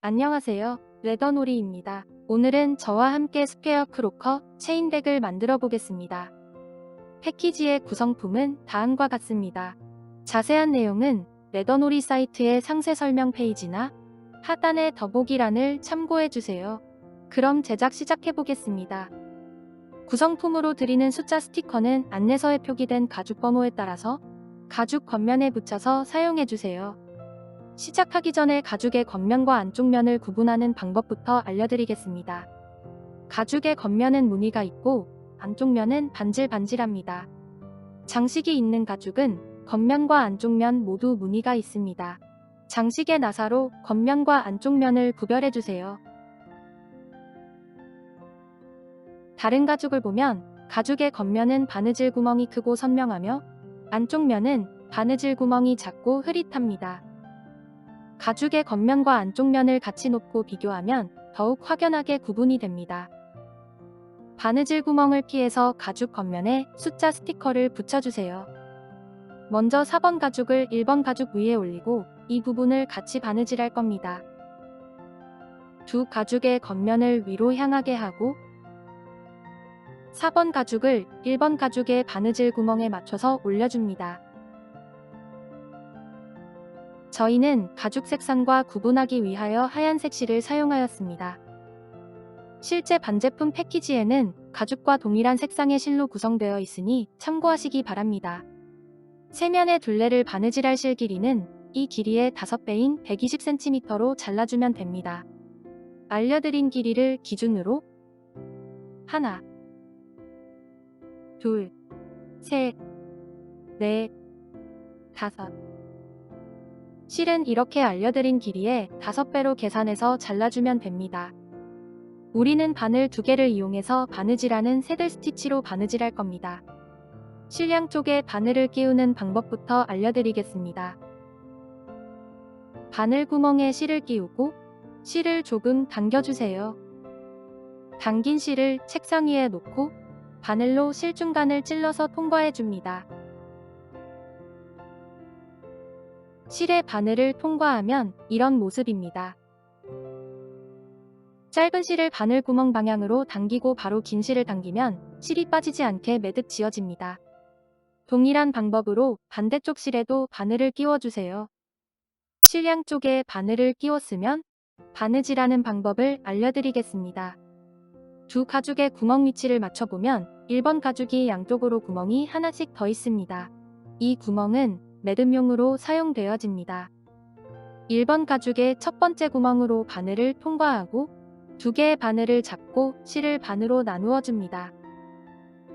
안녕하세요. 레더놀이입니다. 오늘은 저와 함께 스퀘어 크로커 체인백을 만들어 보겠습니다. 패키지의 구성품은 다음과 같습니다. 자세한 내용은 레더놀이 사이트의 상세 설명 페이지나 하단의 더보기란을 참고해 주세요. 그럼 제작 시작해 보겠습니다. 구성품으로 드리는 숫자 스티커는 안내서에 표기된 가죽 번호에 따라서 가죽 겉면에 붙여서 사용해 주세요. 시작하기 전에 가죽의 겉면과 안쪽 면을 구분하는 방법부터 알려드리겠습니다. 가죽의 겉면은 무늬가 있고 안쪽 면은 반질반질합니다. 장식이 있는 가죽은 겉면과 안쪽 면 모두 무늬가 있습니다. 장식의 나사로 겉면과 안쪽 면을 구별해주세요. 다른 가죽을 보면 가죽의 겉면은 바느질 구멍이 크고 선명하며 안쪽 면은 바느질 구멍이 작고 흐릿합니다. 가죽의 겉면과 안쪽 면을 같이 놓고 비교하면 더욱 확연하게 구분이 됩니다. 바느질 구멍을 피해서 가죽 겉면에 숫자 스티커를 붙여주세요. 먼저 4번 가죽을 1번 가죽 위에 올리고 이 부분을 같이 바느질할 겁니다. 두 가죽의 겉면을 위로 향하게 하고 4번 가죽을 1번 가죽의 바느질 구멍에 맞춰서 올려줍니다. 저희는 가죽 색상과 구분하기 위하여 하얀색 실을 사용하였습니다. 실제 반제품 패키지에는 가죽과 동일한 색상의 실로 구성되어 있으니 참고하시기 바랍니다. 세면의 둘레를 바느질할 실 길이는 이 길이의 5배인 120cm로 잘라주면 됩니다. 알려드린 길이를 기준으로 하나, 둘, 셋, 넷, 다섯. 실은 이렇게 알려드린 길이의 5배로 계산해서 잘라주면 됩니다. 우리는 바늘 2개를 이용해서 바느질하는 새들 스티치로 바느질할 겁니다. 실 양쪽에 바늘을 끼우는 방법부터 알려드리겠습니다. 바늘 구멍에 실을 끼우고 실을 조금 당겨주세요. 당긴 실을 책상 위에 놓고 바늘로 실 중간을 찔러서 통과해줍니다. 실의 바늘을 통과하면 이런 모습입니다. 짧은 실을 바늘 구멍 방향으로 당기고 바로 긴 실을 당기면 실이 빠지지 않게 매듭 지어집니다. 동일한 방법으로 반대쪽 실에도 바늘을 끼워주세요. 실 양쪽에 바늘을 끼웠으면 바느질하는 방법을 알려드리겠습니다. 두 가죽의 구멍 위치를 맞춰보면 1번 가죽이 양쪽으로 구멍이 하나씩 더 있습니다. 이 구멍은 매듭용으로 사용되어집니다. 1번 가죽의 첫 번째 구멍으로 바늘을 통과하고 2개의 바늘을 잡고 실을 반으로 나누어 줍니다.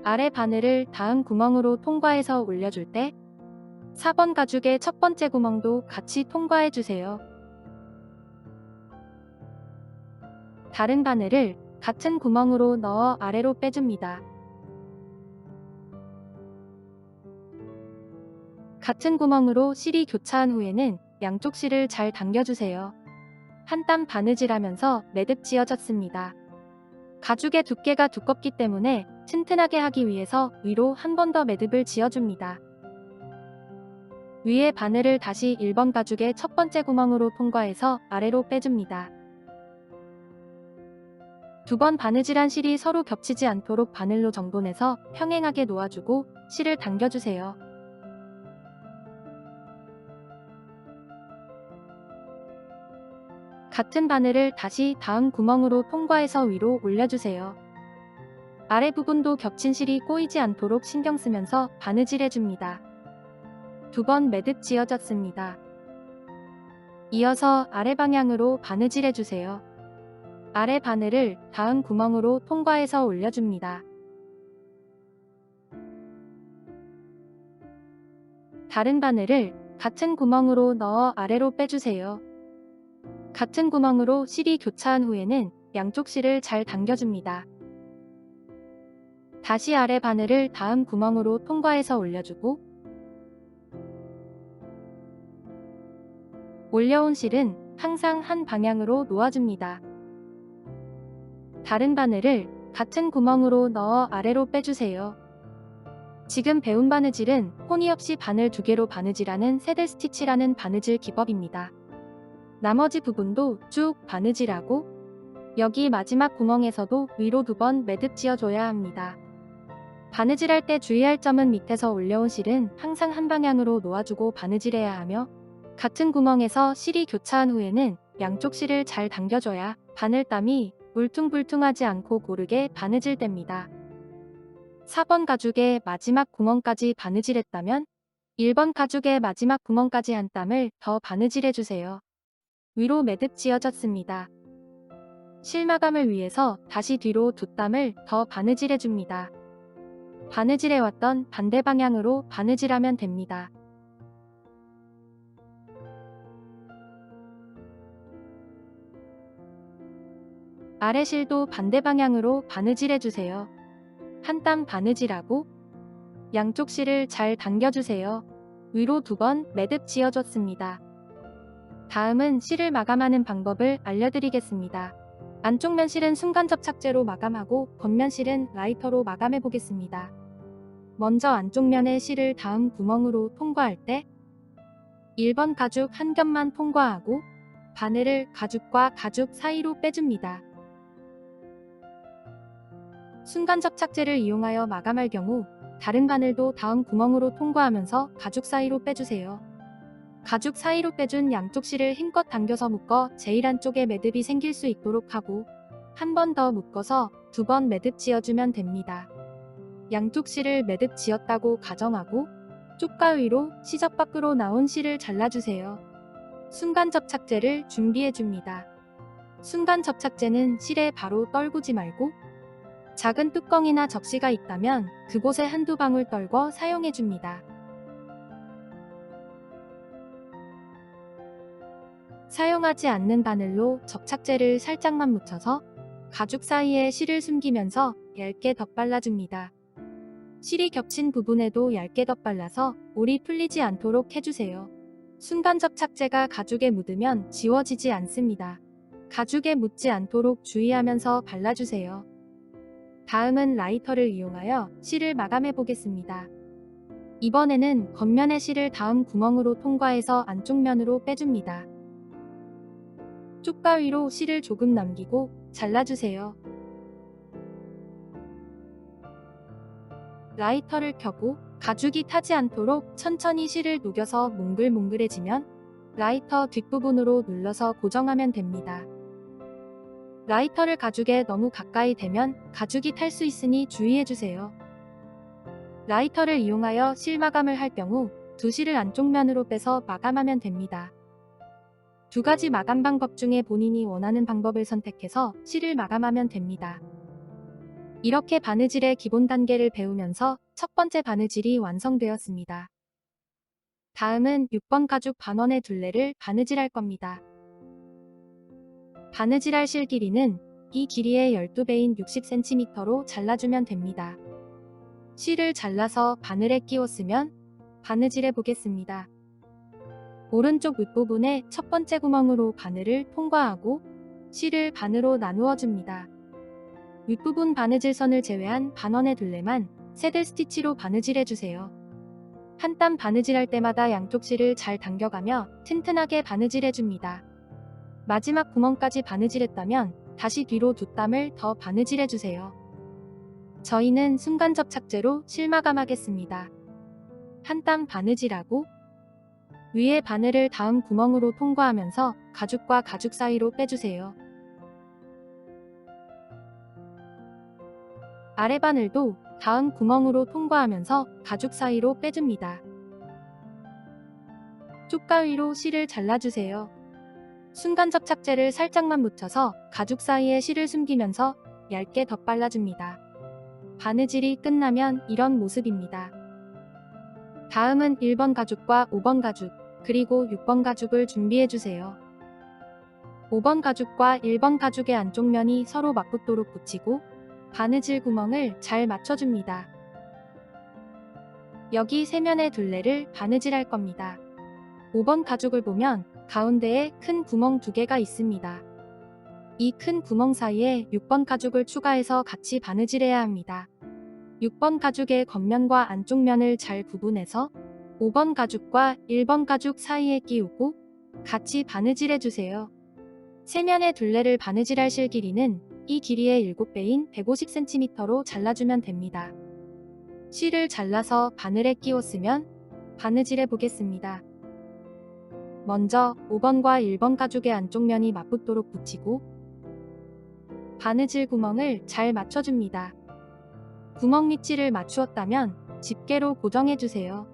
아래 바늘을 다음 구멍으로 통과해서 올려줄 때 4번 가죽의 첫 번째 구멍도 같이 통과해 주세요. 다른 바늘을 같은 구멍으로 넣어 아래로 빼줍니다. 같은 구멍으로 실이 교차한 후에는 양쪽 실을 잘 당겨주세요. 한 땀 바느질하면서 매듭 지어졌습니다. 가죽의 두께가 두껍기 때문에 튼튼하게 하기 위해서 위로 한 번 더 매듭을 지어줍니다. 위에 바늘을 다시 1번 가죽의 첫 번째 구멍으로 통과해서 아래로 빼줍니다. 2번 바느질한 실이 서로 겹치지 않도록 바늘로 정돈해서 평행하게 놓아주고 실을 당겨주세요. 같은 바늘을 다시 다음 구멍으로 통과해서 위로 올려주세요. 아래 부분도 겹친 실이 꼬이지 않도록 신경 쓰면서 바느질해줍니다. 2번 매듭 지어졌습니다. 이어서 아래 방향으로 바느질해주세요. 아래 바늘을 다음 구멍으로 통과해서 올려줍니다. 다른 바늘을 같은 구멍으로 넣어 아래로 빼주세요. 같은 구멍으로 실이 교차한 후에는 양쪽 실을 잘 당겨줍니다. 다시 아래 바늘을 다음 구멍으로 통과해서 올려주고 올려온 실은 항상 한 방향으로 놓아줍니다. 다른 바늘을 같은 구멍으로 넣어 아래로 빼주세요. 지금 배운 바느질은 호니 없이 바늘 2개로 바느질하는 새들 스티치라는 바느질 기법입니다. 나머지 부분도 쭉 바느질하고 여기 마지막 구멍에서도 위로 2번 매듭 지어줘야 합니다. 바느질할 때 주의할 점은 밑에서 올려온 실은 항상 한 방향으로 놓아주고 바느질해야 하며 같은 구멍에서 실이 교차한 후에는 양쪽 실을 잘 당겨줘야 바늘땀이 울퉁불퉁하지 않고 고르게 바느질됩니다. 4번 가죽의 마지막 구멍까지 바느질했다면 1번 가죽의 마지막 구멍까지 한 땀을 더 바느질해주세요. 위로 매듭 지어졌습니다. 실 마감을 위해서 다시 뒤로 2땀을 더 바느질해줍니다. 바느질해왔던 반대 방향으로 바느질하면 됩니다. 아래 실도 반대 방향으로 바느질해주세요. 한 땀 바느질하고 양쪽 실을 잘 당겨주세요. 위로 2번 매듭 지어줬습니다. 다음은 실을 마감하는 방법을 알려드리겠습니다. 안쪽 면실은 순간 접착제로 마감하고 겉면 실은 라이터로 마감해 보겠습니다. 먼저 안쪽 면의 실을 다음 구멍으로 통과할 때 1번 가죽 한 겹만 통과하고 바늘을 가죽과 가죽 사이로 빼줍니다. 순간 접착제를 이용하여 마감할 경우 다른 바늘도 다음 구멍으로 통과하면서 가죽 사이로 빼주세요. 가죽 사이로 빼준 양쪽 실을 힘껏 당겨서 묶어 제일 안쪽에 매듭이 생길 수 있도록 하고 한 번 더 묶어서 2번 매듭 지어주면 됩니다. 양쪽 실을 매듭 지었다고 가정하고 쪽가위로 시접 밖으로 나온 실을 잘라주세요. 순간 접착제를 준비해줍니다. 순간 접착제는 실에 바로 떨구지 말고 작은 뚜껑이나 접시가 있다면 그곳에 한두 방울 떨궈 사용해줍니다. 사용하지 않는 바늘로 접착제를 살짝만 묻혀서 가죽 사이에 실을 숨기면서 얇게 덧발라줍니다. 실이 겹친 부분에도 얇게 덧발라서 올이 풀리지 않도록 해주세요. 순간 접착제가 가죽에 묻으면 지워지지 않습니다. 가죽에 묻지 않도록 주의하면서 발라주세요. 다음은 라이터를 이용하여 실을 마감해 보겠습니다. 이번에는 겉면의 실을 다음 구멍으로 통과해서 안쪽 면으로 빼줍니다. 쪽가위로 실을 조금 남기고 잘라주세요. 라이터를 켜고 가죽이 타지 않도록 천천히 실을 녹여서 몽글몽글해지면 라이터 뒷부분으로 눌러서 고정하면 됩니다. 라이터를 가죽에 너무 가까이 대면 가죽이 탈 수 있으니 주의해주세요. 라이터를 이용하여 실 마감을 할 경우 두 실을 안쪽 면으로 빼서 마감하면 됩니다. 두 가지 마감 방법 중에 본인이 원하는 방법을 선택해서 실을 마감하면 됩니다. 이렇게 바느질의 기본 단계를 배우면서 첫 번째 바느질이 완성되었습니다. 다음은 6번 가죽 반원의 둘레를 바느질할 겁니다. 바느질할 실 길이는 이 길이의 12배인 60cm로 잘라주면 됩니다. 실을 잘라서 바늘에 끼웠으면 바느질해 보겠습니다. 오른쪽 윗부분의 첫 번째 구멍으로 바늘을 통과하고 실을 반으로 나누어 줍니다. 윗부분 바느질선을 제외한 반원의 둘레만 새들 스티치로 바느질해주세요. 한 땀 바느질할 때마다 양쪽 실을 잘 당겨가며 튼튼하게 바느질해줍니다. 마지막 구멍까지 바느질했다면 다시 뒤로 2땀을 더 바느질해주세요. 저희는 순간 접착제로 실 마감하겠습니다. 한 땀 바느질하고 위에 바늘을 다음 구멍으로 통과하면서 가죽과 가죽 사이로 빼주세요. 아래 바늘도 다음 구멍으로 통과하면서 가죽 사이로 빼줍니다. 쪽가위로 실을 잘라주세요. 순간 접착제를 살짝만 묻혀서 가죽 사이에 실을 숨기면서 얇게 덧발라줍니다. 바느질이 끝나면 이런 모습입니다. 다음은 1번 가죽과 5번 가죽, 그리고 6번 가죽을 준비해주세요. 5번 가죽과 1번 가죽의 안쪽 면이 서로 맞붙도록 붙이고 바느질 구멍을 잘 맞춰줍니다. 여기 세 면의 둘레를 바느질할 겁니다. 5번 가죽을 보면 가운데에 큰 구멍 2개가 있습니다. 이 큰 구멍 사이에 6번 가죽을 추가해서 같이 바느질해야 합니다. 6번 가죽의 겉면과 안쪽 면을 잘 구분해서 5번 가죽과 1번 가죽 사이에 끼우고 같이 바느질해 주세요. 세면의 둘레를 바느질할 실 길이는 이 길이의 7배인 150cm로 잘라주면 됩니다. 실을 잘라서 바늘에 끼워 쓰면 바느질해 보겠습니다. 먼저 5번과 1번 가죽의 안쪽 면이 맞붙도록 붙이고 바느질 구멍을 잘 맞춰줍니다. 구멍 위치를 맞추었다면 집게로 고정해주세요.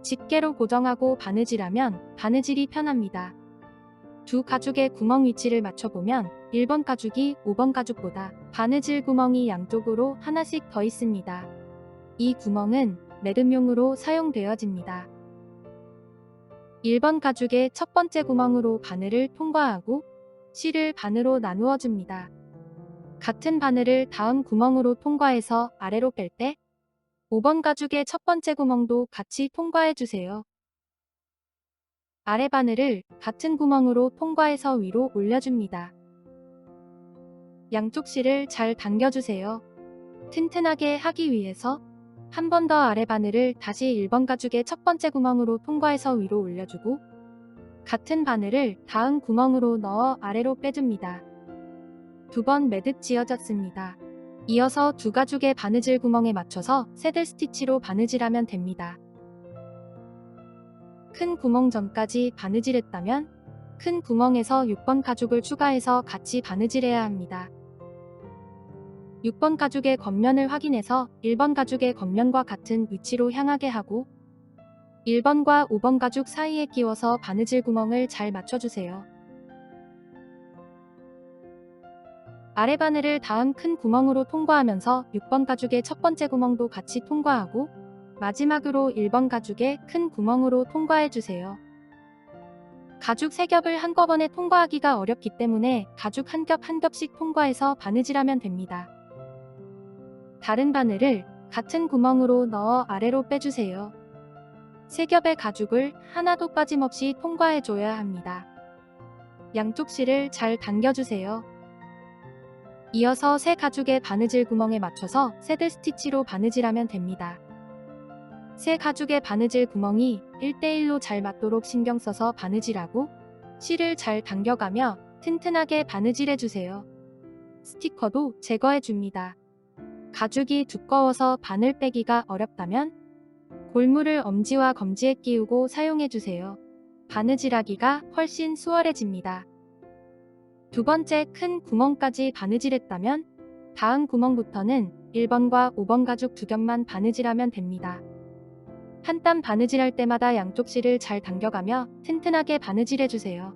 집게로 고정하고 바느질하면 바느질이 편합니다. 두 가죽의 구멍 위치를 맞춰보면 1번 가죽이 5번 가죽보다 바느질 구멍이 양쪽으로 하나씩 더 있습니다. 이 구멍은 매듭용으로 사용되어집니다. 1번 가죽의 첫 번째 구멍으로 바늘을 통과하고 실을 반으로 나누어 줍니다. 같은 바늘을 다음 구멍으로 통과해서 아래로 뺄 때 5번 가죽의 첫 번째 구멍도 같이 통과해 주세요. 아래 바늘을 같은 구멍으로 통과해서 위로 올려줍니다. 양쪽 실을 잘 당겨주세요. 튼튼하게 하기 위해서 한 번 더 아래 바늘을 다시 1번 가죽의 첫 번째 구멍으로 통과해서 위로 올려주고 같은 바늘을 다음 구멍으로 넣어 아래로 빼줍니다. 2번 매듭 지어졌습니다. 이어서 두 가죽의 바느질 구멍에 맞춰서 새들 스티치로 바느질하면 됩니다. 큰 구멍 전까지 바느질했다면 큰 구멍에서 6번 가죽을 추가해서 같이 바느질해야 합니다. 6번 가죽의 겉면을 확인해서 1번 가죽의 겉면과 같은 위치로 향하게 하고 1번과 5번 가죽 사이에 끼워서 바느질 구멍을 잘 맞춰주세요. 아래 바늘을 다음 큰 구멍으로 통과하면서 6번 가죽의 첫 번째 구멍도 같이 통과하고 마지막으로 1번 가죽의 큰 구멍으로 통과해주세요. 가죽 3겹을 한꺼번에 통과하기가 어렵기 때문에 가죽 한 겹 한 겹씩 통과해서 바느질하면 됩니다. 다른 바늘을 같은 구멍으로 넣어 아래로 빼주세요. 3겹의 가죽을 하나도 빠짐없이 통과해줘야 합니다. 양쪽 실을 잘 당겨주세요. 이어서 새 가죽의 바느질 구멍에 맞춰서 새들 스티치로 바느질하면 됩니다. 새 가죽의 바느질 구멍이 1대1로 잘 맞도록 신경 써서 바느질하고 실을 잘 당겨가며 튼튼하게 바느질해주세요. 스티커도 제거해줍니다. 가죽이 두꺼워서 바늘 빼기가 어렵다면 골무를 엄지와 검지에 끼우고 사용해주세요. 바느질하기가 훨씬 수월해집니다. 두 번째 큰 구멍까지 바느질했다면 다음 구멍부터는 1번과 5번 가죽 2겹만 바느질하면 됩니다. 한 땀 바느질할 때마다 양쪽 실을 잘 당겨가며 튼튼하게 바느질해주세요.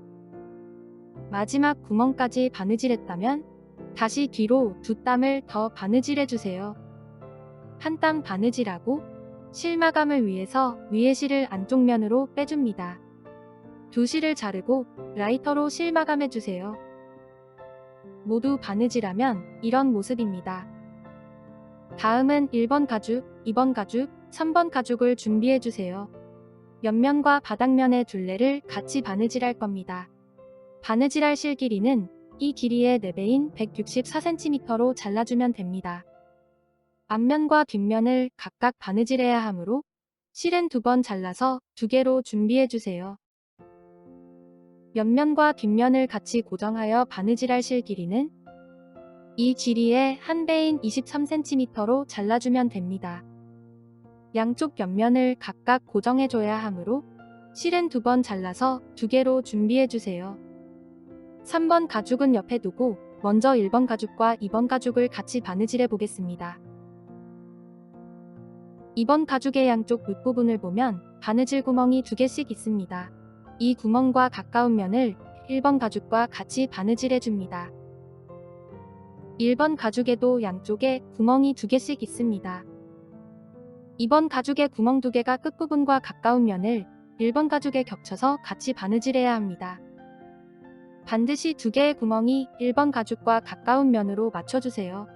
마지막 구멍까지 바느질했다면 다시 뒤로 2땀을 더 바느질해주세요. 한 땀 바느질하고 실 마감을 위해서 위에 실을 안쪽 면으로 빼줍니다. 두 실을 자르고 라이터로 실 마감해주세요. 모두 바느질하면 이런 모습입니다. 다음은 1번 가죽, 2번 가죽, 3번 가죽을 준비해주세요. 옆면과 바닥면의 둘레를 같이 바느질할 겁니다. 바느질할 실 길이는 이 길이의 4배인 164cm로 잘라주면 됩니다. 앞면과 뒷면을 각각 바느질해야 하므로 실은 2번 잘라서 2개로 준비해주세요. 옆면과 뒷면을 같이 고정하여 바느질할 실 길이는 이 길이의 1배인 23cm로 잘라주면 됩니다. 양쪽 옆면을 각각 고정해줘야 하므로 실은 2번 잘라서 2개로 준비해주세요. 3번 가죽은 옆에 두고 먼저 1번 가죽과 2번 가죽을 같이 바느질해 보겠습니다. 2번 가죽의 양쪽 윗부분을 보면 바느질 구멍이 2개씩 있습니다. 이 구멍과 가까운 면을 1번 가죽과 같이 바느질해줍니다. 1번 가죽에도 양쪽에 구멍이 2개씩 있습니다. 2번 가죽의 구멍 2개가 끝부분과 가까운 면을 1번 가죽에 겹쳐서 같이 바느질해야 합니다. 반드시 2개의 구멍이 1번 가죽과 가까운 면으로 맞춰주세요.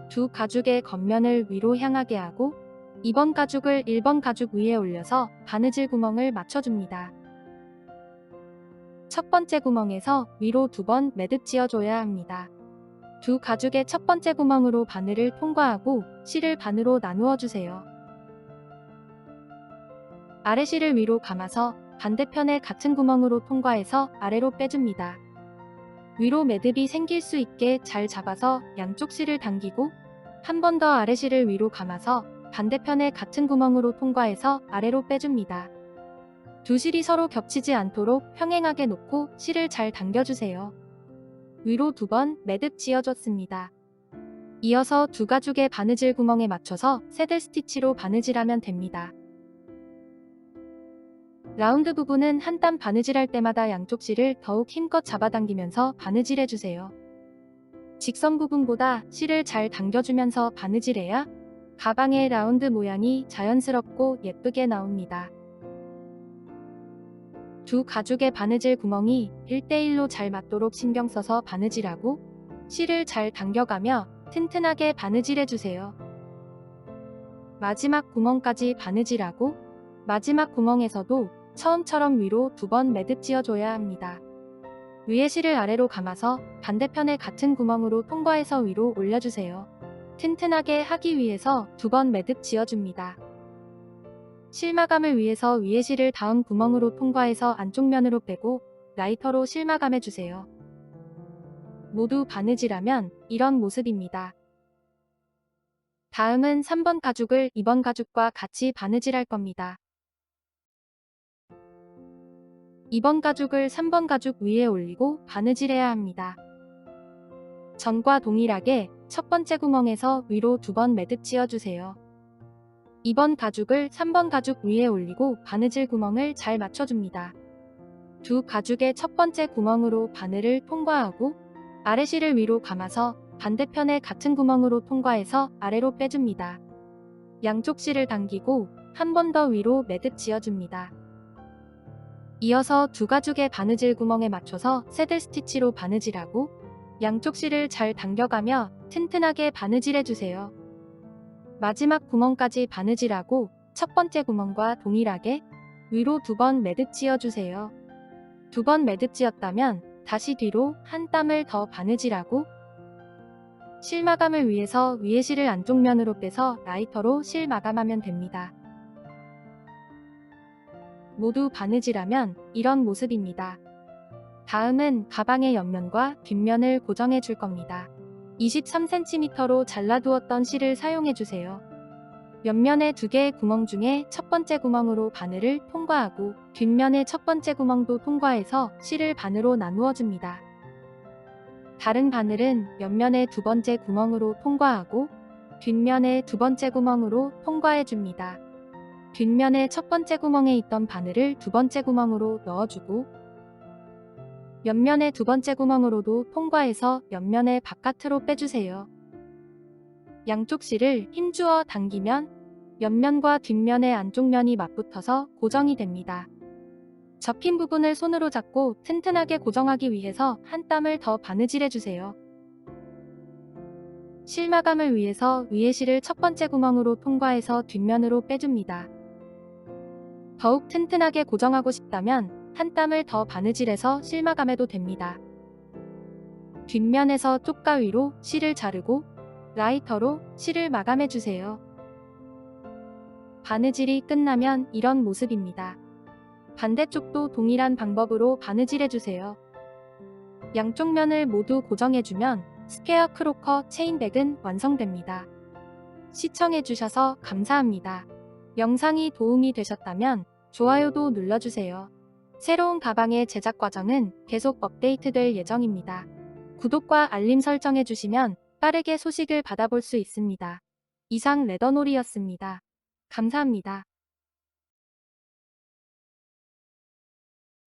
두 가죽의 겉면을 위로 향하게 하고 2번 가죽을 1번 가죽 위에 올려서 바느질 구멍을 맞춰줍니다. 첫 번째 구멍에서 위로 2번 매듭 지어줘야 합니다. 두 가죽의 첫 번째 구멍으로 바늘을 통과하고 실을 반으로 나누어 주세요. 아래 실을 위로 감아서 반대편에 같은 구멍으로 통과해서 아래로 빼줍니다. 위로 매듭이 생길 수 있게 잘 잡아서 양쪽 실을 당기고 한 번 더 아래 실을 위로 감아서 반대편에 같은 구멍으로 통과해서 아래로 빼줍니다. 두 실이 서로 겹치지 않도록 평행하게 놓고 실을 잘 당겨주세요. 위로 2번 매듭 지어줬습니다. 이어서 두 가죽의 바느질 구멍에 맞춰서 새들 스티치로 바느질하면 됩니다. 라운드 부분은 한 땀 바느질할 때마다 양쪽 실을 더욱 힘껏 잡아당기면서 바느질해주세요. 직선 부분보다 실을 잘 당겨주면서 바느질해야 가방의 라운드 모양이 자연스럽고 예쁘게 나옵니다. 두 가죽의 바느질 구멍이 1대1로 잘 맞도록 신경 써서 바느질하고 실을 잘 당겨가며 튼튼하게 바느질해주세요. 마지막 구멍까지 바느질하고 마지막 구멍에서도 처음처럼 위로 2번 매듭 지어줘야 합니다. 위에 실을 아래로 감아서 반대편에 같은 구멍으로 통과해서 위로 올려주세요. 튼튼하게 하기 위해서 2번 매듭 지어줍니다. 실 마감을 위해서 위에 실을 다음 구멍으로 통과해서 안쪽 면으로 빼고 라이터로 실 마감해주세요. 모두 바느질하면 이런 모습입니다. 다음은 3번 가죽을 2번 가죽과 같이 바느질할 겁니다. 2번 가죽을 3번 가죽 위에 올리고 바느질해야 합니다. 전과 동일하게 첫 번째 구멍에서 위로 2번 매듭 지어주세요. 2번 가죽을 3번 가죽 위에 올리고 바느질 구멍을 잘 맞춰줍니다. 두 가죽의 첫 번째 구멍으로 바늘을 통과하고 아래 실을 위로 감아서 반대편에 같은 구멍으로 통과해서 아래로 빼줍니다. 양쪽 실을 당기고 한 번 더 위로 매듭 지어줍니다. 이어서 두 가죽의 바느질 구멍에 맞춰서 새들 스티치로 바느질하고 양쪽 실을 잘 당겨가며 튼튼하게 바느질해주세요. 마지막 구멍까지 바느질하고 첫 번째 구멍과 동일하게 위로 2번 매듭 지어주세요. 2번 매듭 지었다면 다시 뒤로 한 땀을 더 바느질하고 실 마감을 위해서 위에 실을 안쪽 면으로 빼서 라이터로 실 마감하면 됩니다. 모두 바느질하면 이런 모습입니다. 다음은 가방의 옆면과 뒷면을 고정해 줄 겁니다. 23cm로 잘라두었던 실을 사용해 주세요. 옆면의 2개의 구멍 중에 첫 번째 구멍으로 바늘을 통과하고 뒷면의 첫 번째 구멍도 통과해서 실을 반으로 나누어 줍니다. 다른 바늘은 옆면의 2번째 구멍으로 통과하고 뒷면의 2번째 구멍으로 통과해 줍니다. 뒷면의 첫 번째 구멍에 있던 바늘을 2번째 구멍으로 넣어주고 옆면의 2번째 구멍으로도 통과해서 옆면의 바깥으로 빼주세요. 양쪽 실을 힘주어 당기면 옆면과 뒷면의 안쪽 면이 맞붙어서 고정이 됩니다. 접힌 부분을 손으로 잡고 튼튼하게 고정하기 위해서 한 땀을 더 바느질해주세요. 실 마감을 위해서 위에 실을 첫 번째 구멍으로 통과해서 뒷면으로 빼줍니다. 더욱 튼튼하게 고정하고 싶다면 한 땀을 더 바느질해서 실 마감해도 됩니다. 뒷면에서 쪽가 위로 실을 자르고 라이터로 실을 마감해주세요. 바느질이 끝나면 이런 모습입니다. 반대쪽도 동일한 방법으로 바느질해주세요. 양쪽 면을 모두 고정해주면 스퀘어 크로커 체인백은 완성됩니다. 시청해주셔서 감사합니다. 영상이 도움이 되셨다면 좋아요도 눌러주세요. 새로운 가방의 제작 과정은 계속 업데이트될 예정입니다. 구독과 알림 설정해주시면 빠르게 소식을 받아볼 수 있습니다. 이상 레더놀이였습니다. 감사합니다.